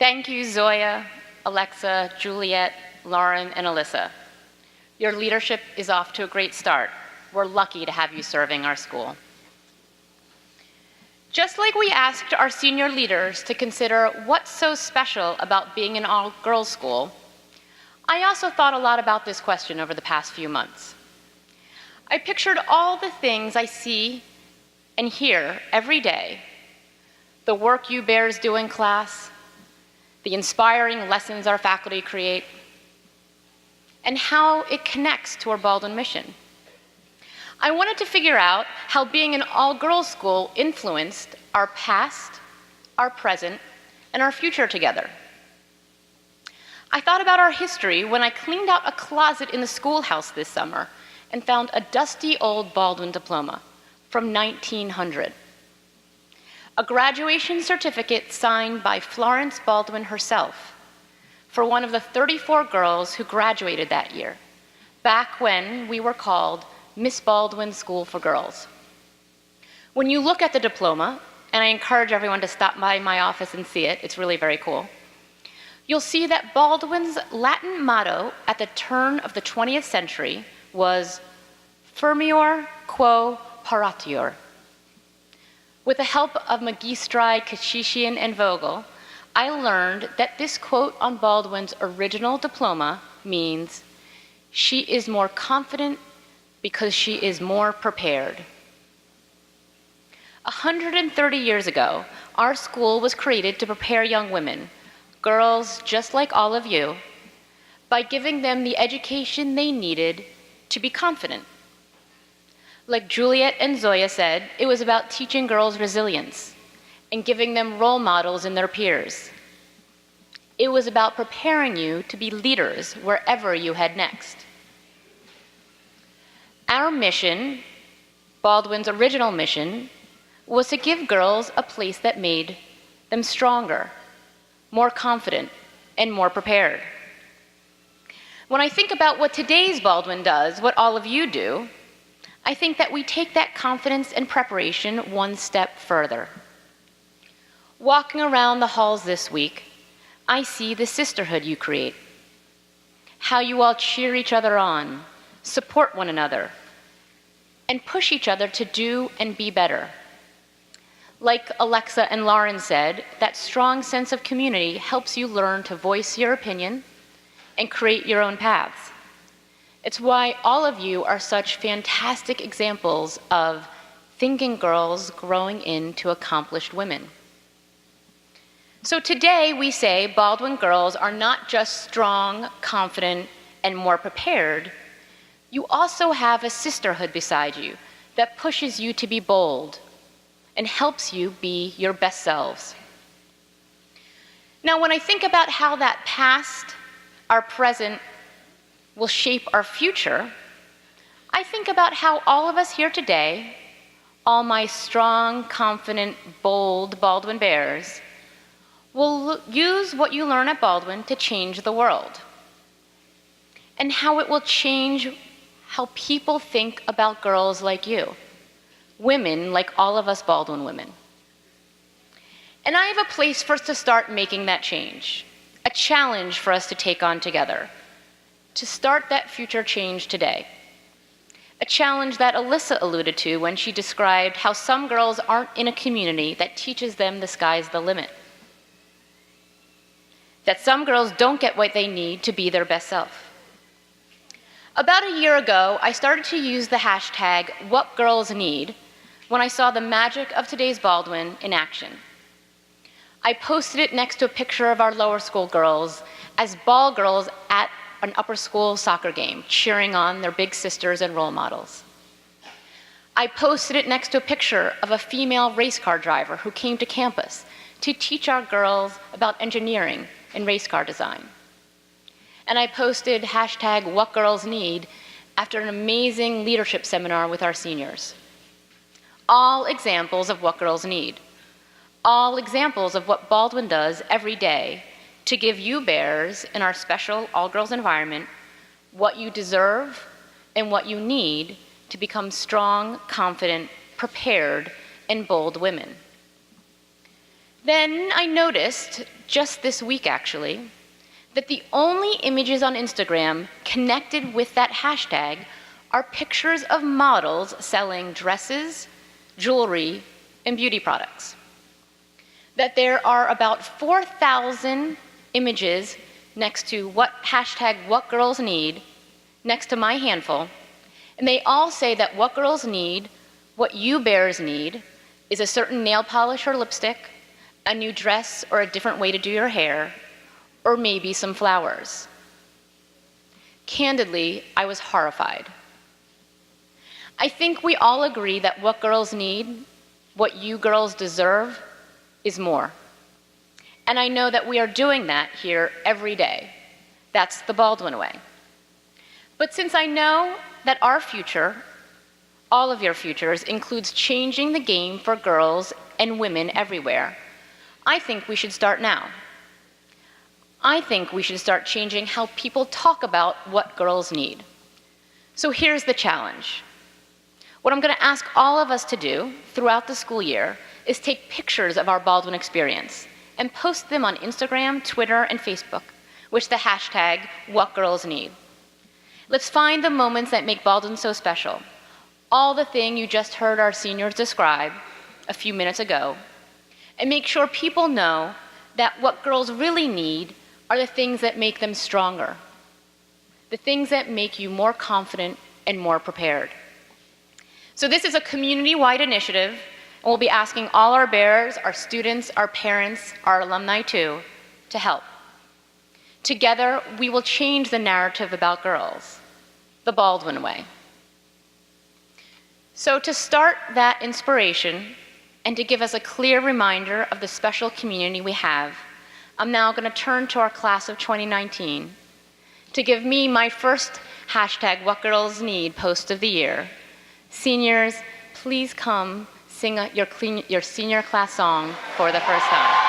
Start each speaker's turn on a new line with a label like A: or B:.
A: Thank you, Zoya, Alexa, Juliet, Lauren, and Alyssa. Your leadership is off to a great start. We're lucky to have you serving our school. Just like we asked our senior leaders to consider what's so special about being an all-girls school, I also thought a lot about this question over the past few months. I pictured all the things I see and hear every day, the work you bears do in class, the inspiring lessons our faculty create, and how it connects to our Baldwin mission. I wanted to figure out how being an all-girls school influenced our past, our present, and our future together. I thought about our history when I cleaned out a closet in the schoolhouse this summer and found a dusty old Baldwin diploma from 1900. A graduation certificate signed by Florence Baldwin herself for one of the 34 girls who graduated that year, back when we were called Miss Baldwin School for Girls. When you look at the diploma, and I encourage everyone to stop by my office and see it, it's really very cool, you'll see that Baldwin's Latin motto at the turn of the 20th century was Firmior quo paratior. With the help of Magistri Kachisian and Vogel, I learned that this quote on Baldwin's original diploma means, "She is more confident because she is more prepared." 130 years ago, our school was created to prepare young women, girls just like all of you, by giving them the education they needed to be confident. Like Juliet and Zoya said, it was about teaching girls resilience and giving them role models in their peers. It was about preparing you to be leaders wherever you head next. Our mission, Baldwin's original mission, was to give girls a place that made them stronger, more confident, and more prepared. When I think about what today's Baldwin does, what all of you do, I think that we take that confidence and preparation one step further. Walking around the halls this week, I see the sisterhood you create, how you all cheer each other on, support one another, and push each other to do and be better. Like Alexa and Lauren said, that strong sense of community helps you learn to voice your opinion and create your own paths. It's why all of you are such fantastic examples of thinking girls growing into accomplished women. So today we say Baldwin girls are not just strong, confident, and more prepared. You also have a sisterhood beside you that pushes you to be bold and helps you be your best selves. Now, when I think about how that past, our present, will shape our future, I think about how all of us here today, all my strong, confident, bold Baldwin Bears, will use what you learn at Baldwin to change the world, and how it will change how people think about girls like you, women like all of us Baldwin women. And I have a place for us to start making that change, a challenge for us to take on together, to start that future change today. A challenge that Alyssa alluded to when she described how some girls aren't in a community that teaches them the sky's the limit. That some girls don't get what they need to be their best self. About a year ago, I started to use the hashtag #WhatGirlsNeed when I saw the magic of today's Baldwin in action. I posted it next to a picture of our lower school girls as ball girls at an upper school soccer game, cheering on their big sisters and role models. I posted it next to a picture of a female race car driver who came to campus to teach our girls about engineering and race car design. And I posted hashtag #WhatGirlsNeed after an amazing leadership seminar with our seniors. All examples of what girls need. All examples of what Baldwin does every day to give you bears in our special all-girls environment what you deserve and what you need to become strong, confident, prepared, and bold women. Then I noticed, just this week actually, that the only images on Instagram connected with that hashtag are pictures of models selling dresses, jewelry, and beauty products. That there are about 4,000 images next to what girls need, next to my handful, and they all say that what girls need, what you bears need, is a certain nail polish or lipstick, a new dress or a different way to do your hair, or maybe some flowers. Candidly, I was horrified. I think we all agree that what girls need, what you girls deserve, is more. And I know that we are doing that here every day. That's the Baldwin way. But since I know that our future, all of your futures, includes changing the game for girls and women everywhere, I think we should start now. I think we should start changing how people talk about what girls need. So here's the challenge. What I'm going to ask all of us to do throughout the school year is take pictures of our Baldwin experience and post them on Instagram, Twitter, and Facebook with the hashtag #WhatGirlsNeed. Let's find the moments that make Baldwin so special. All the things you just heard our seniors describe a few minutes ago, and make sure people know that what girls really need are the things that make them stronger, the things that make you more confident and more prepared. So this is a community-wide initiative, and we'll be asking all our bearers, our students, our parents, our alumni too, to help. Together, we will change the narrative about girls, the Baldwin way. So to start that inspiration, and to give us a clear reminder of the special community we have, I'm now going to turn to our class of 2019 to give me my first hashtag #WhatGirlsNeed post of the year. Seniors, please come sing your senior class song for the first time.